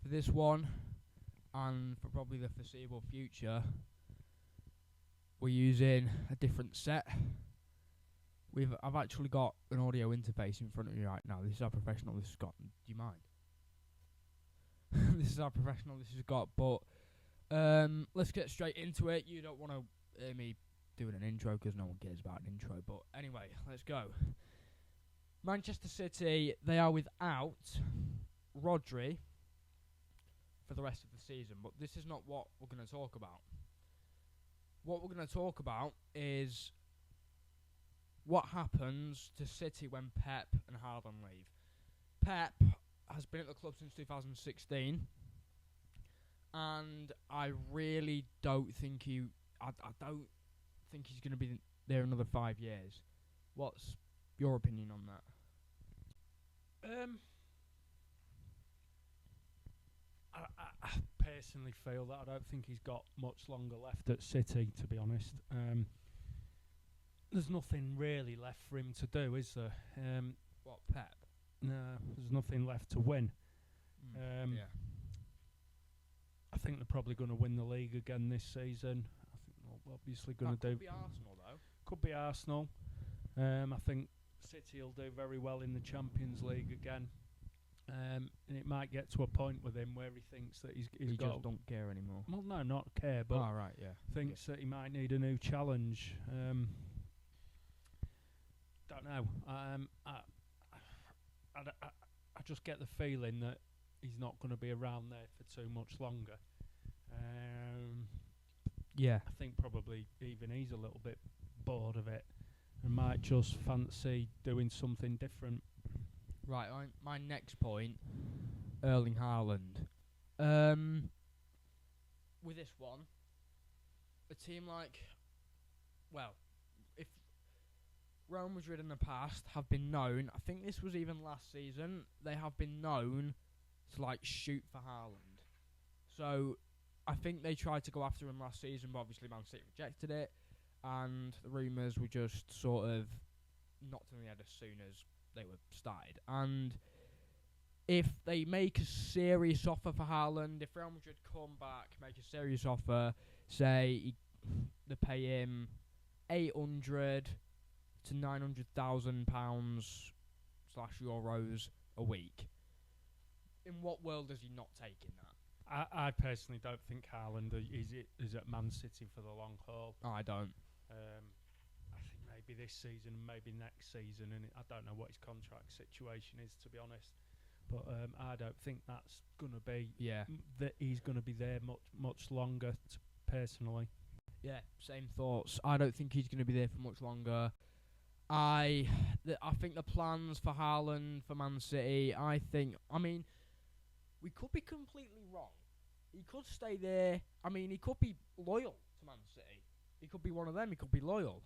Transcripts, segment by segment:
for this one, and for probably the foreseeable future, we're using a different set. I've actually got an audio interface in front of me right now. This is how professional this has got. Do you mind? This is how professional this has got. But let's get straight into it. You don't want to hear me doing an intro because no one cares about an intro. But anyway, let's go. Manchester City, they are without Rodri for the rest of the season. But this is not what we're going to talk about. What we're going to talk about is what happens to City when Pep and Haaland leave. Pep has been at the club since 2016, and I really don't think I don't think he's going to be there another 5 years. What's your opinion on that? I personally feel that I don't think he's got much longer left at City, to be honest. There's nothing really left for him to do, is there? What, Pep? No, there's nothing left to win. Yeah. I think they're probably going to win the league again this season. I think they're obviously going to do. Could be Arsenal, though. Could be Arsenal. I think City will do very well in the Champions League again. And it might get to a point with him where he thinks that he got just don't care anymore. Well, no, not care, but right, yeah. Thinks that he might need a new challenge. Don't know. I just get the feeling that he's not going to be around there for too much longer. Yeah. I think probably even he's a little bit bored of it and might just fancy doing something different. Right, my next point, Erling Haaland. With this one, a team like, if Real Madrid in the past have been known, I think this was even last season, they have been known to shoot for Haaland. So I think they tried to go after him last season, but obviously Man City rejected it, and the rumours were just sort of knocked on the head as soon as they were started. And if they make a serious offer for Haaland, if Real Madrid come back, make a serious offer, say they pay him 800 to 900,000 pounds / euros a week, in what world is he not taking that? I personally don't think Haaland is at Man City for the long haul. I don't. I think maybe this season and maybe next season, and I don't know what his contract situation is, to be honest. But I don't think that's going to be that he's going to be there much longer. Personally, yeah, same thoughts. I don't think he's going to be there for much longer. I think the plans for Haaland for Man City. We could be completely wrong. He could stay there. He could be loyal to Man City. He could be one of them. He could be loyal.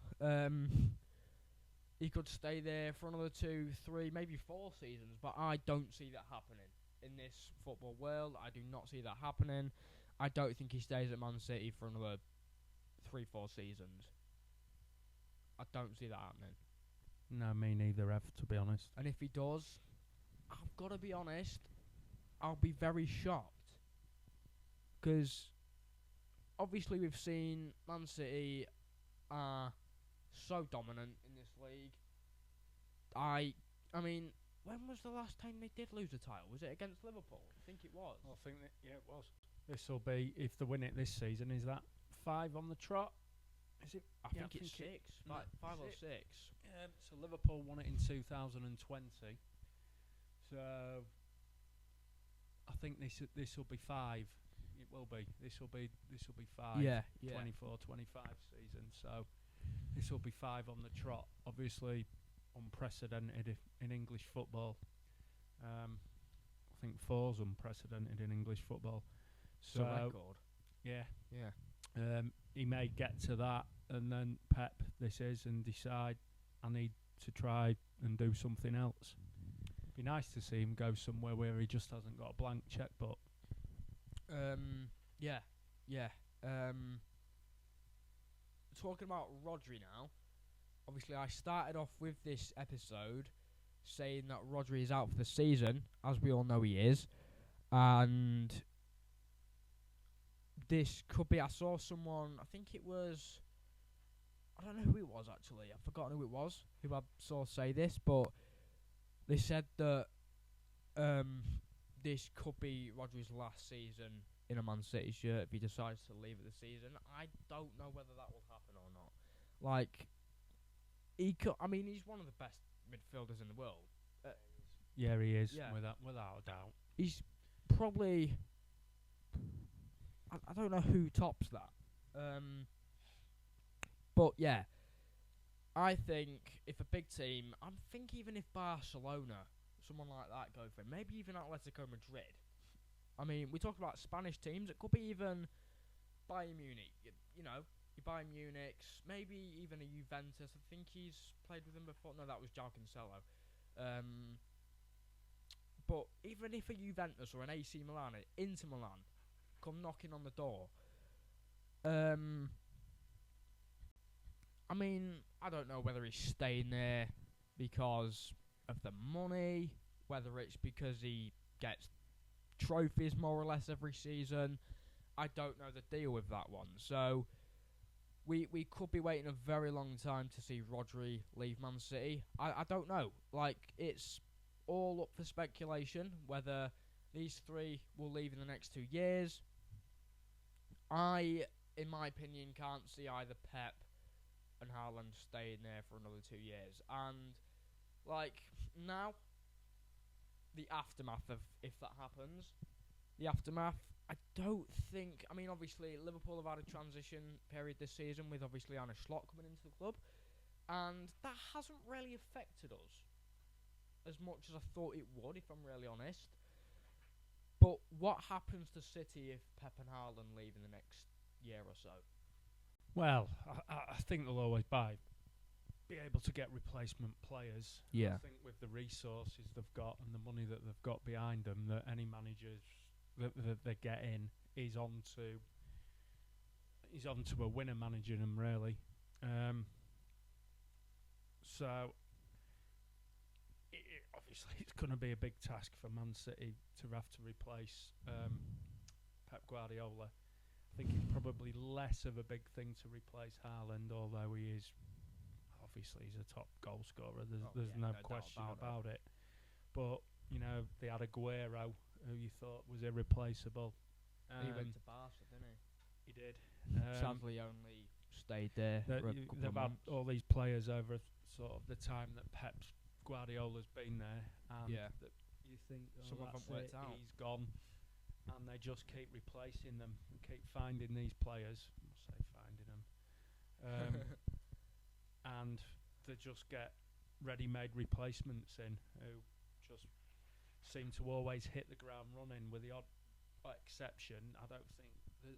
He could stay there for another 2, 3, maybe 4 seasons. But I don't see that happening in this football world. I do not see that happening. I don't think he stays at Man City for another 3, 4 seasons. I don't see that happening. No, me neither, Ev, to be honest. And if he does, I've got to be honest, I'll be very shocked. Because obviously we've seen Man City are so dominant in this league. When was the last time they did lose a title? Was it against Liverpool? I think it was. I think that, it was. This will be, if they win it this season, is that 5 on the trot? Is it? I think it's 6. 5 or 6. So Liverpool won it in 2020. So I think this will be 5. It will be. This will be 5. Yeah. 24-25 season. So this will be 5 on the trot. Obviously unprecedented in English football. I think 4's unprecedented in English football. So record. Yeah. Yeah. He may get to that, and then Pep and decide I need to try and do something else. Be nice to see him go somewhere where he just hasn't got a blank checkbook. Yeah. Talking about Rodri now. Obviously, I started off with this episode saying that Rodri is out for the season, as we all know he is. And this could be. I saw someone. I think it was. I don't know who it was actually. I've forgotten who it was. Who I saw say this, but they said that this could be Rodri's last season in a Man City shirt if he decides to leave at the season. I don't know whether that will happen or not. Like, I mean, he's one of the best midfielders in the world. Yeah, he is. Yeah. Without a doubt. He's probably. I don't know who tops that. But yeah, I think if a big team, I think even if Barcelona, someone like that, go for it, maybe even Atletico Madrid. I mean, we talk about Spanish teams. It could be even Bayern Munich. You know, your Bayern Munich's, maybe even a Juventus. I think he's played with them before. No, that was João Cancelo. But even if a Juventus or an AC Milan, Inter Milan, come knocking on the door, I mean, I don't know whether he's staying there because of the money, whether it's because he gets trophies more or less every season. I don't know the deal with that one. So we could be waiting a very long time to see Rodri leave Man City. I don't know. Like, it's all up for speculation whether these three will leave in the next 2 years. I, in my opinion, can't see either Pep and Haaland staying there for another 2 years. And, like, now, the aftermath of if that happens, I don't think. I mean, obviously, Liverpool have had a transition period this season with obviously Arne Slot coming into the club, and that hasn't really affected us as much as I thought it would, if I'm really honest. But what happens to City if Pep and Haaland leave in the next year or so? Well, I think they'll always be able to get replacement players. Yeah. I think with the resources they've got and the money that they've got behind them, that any managers that they get in is onto a winner managing them, really. So obviously it's going to be a big task for Man City to have to replace Pep Guardiola. I think it's probably less of a big thing to replace Haaland, although he's a top goal scorer. There's no question about it. But, you know, they had Aguero, who you thought was irreplaceable. He went to Barca, didn't he? He did. Sadly, only stayed there for a couple they've of months. had all these players over sort of the time that Pep Guardiola's been there, and that you think some of them worked out. He's gone, and they just keep replacing them and keep finding these players. I'll say finding them, and they just get ready-made replacements in who just seem to always hit the ground running. With the odd exception, I don't think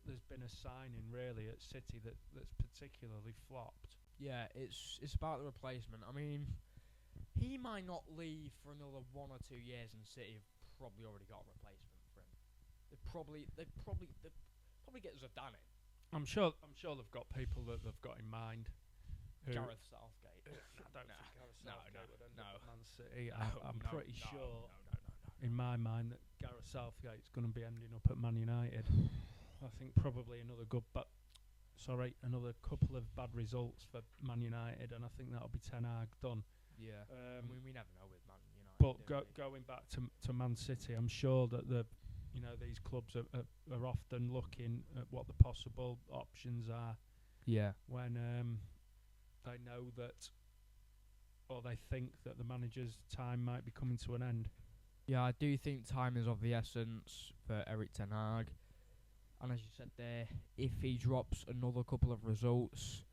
there's been a signing really at City that's particularly flopped. Yeah, it's about the replacement. I mean, he might not leave for another 1 or 2 years, and City have probably already got a replacement for him. They probably get Zidane in. I'm sure they've got people that they've got in mind. Gareth Southgate. I don't think Gareth Southgate would end up at Man City. I'm pretty sure, in my mind, that Gareth Southgate's going to be ending up at Man United. I think probably another couple of bad results for Man United, and I think that'll be Ten Hag done. Yeah, I mean, we never know with Man United. But going back to Man City, I'm sure that these clubs are often looking at what the possible options are. Yeah. When they know that, or they think that the manager's time might be coming to an end. Yeah, I do think time is of the essence for Erik Ten Hag. And as you said there, if he drops another couple of results,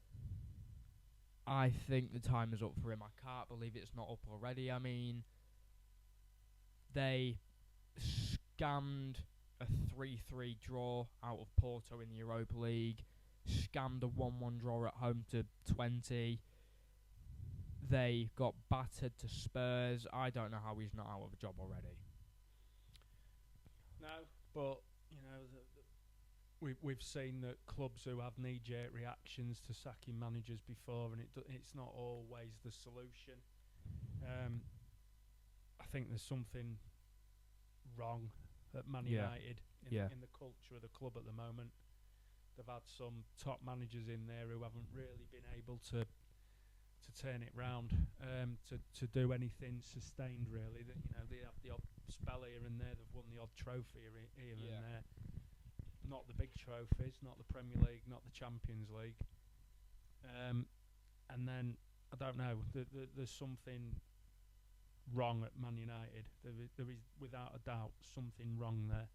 I think the time is up for him. I can't believe it's not up already. I mean, they scammed a 3-3 draw out of Porto in the Europa League, scammed a 1-1 draw at home to 20. They got battered to Spurs. I don't know how he's not out of a job already. No, but, you know, we've seen that clubs who have knee-jerk reactions to sacking managers before, and it's not always the solution. I think there's something wrong at Man United in the culture of the club at the moment. They've had some top managers in there who haven't really been able to turn it round, to do anything sustained really. That, you know, they have the odd spell here and there. They've won the odd trophy here and there. Not the big trophies, not the Premier League, not the Champions League. And then I don't know. There's something wrong at Man United. There is without a doubt something wrong there.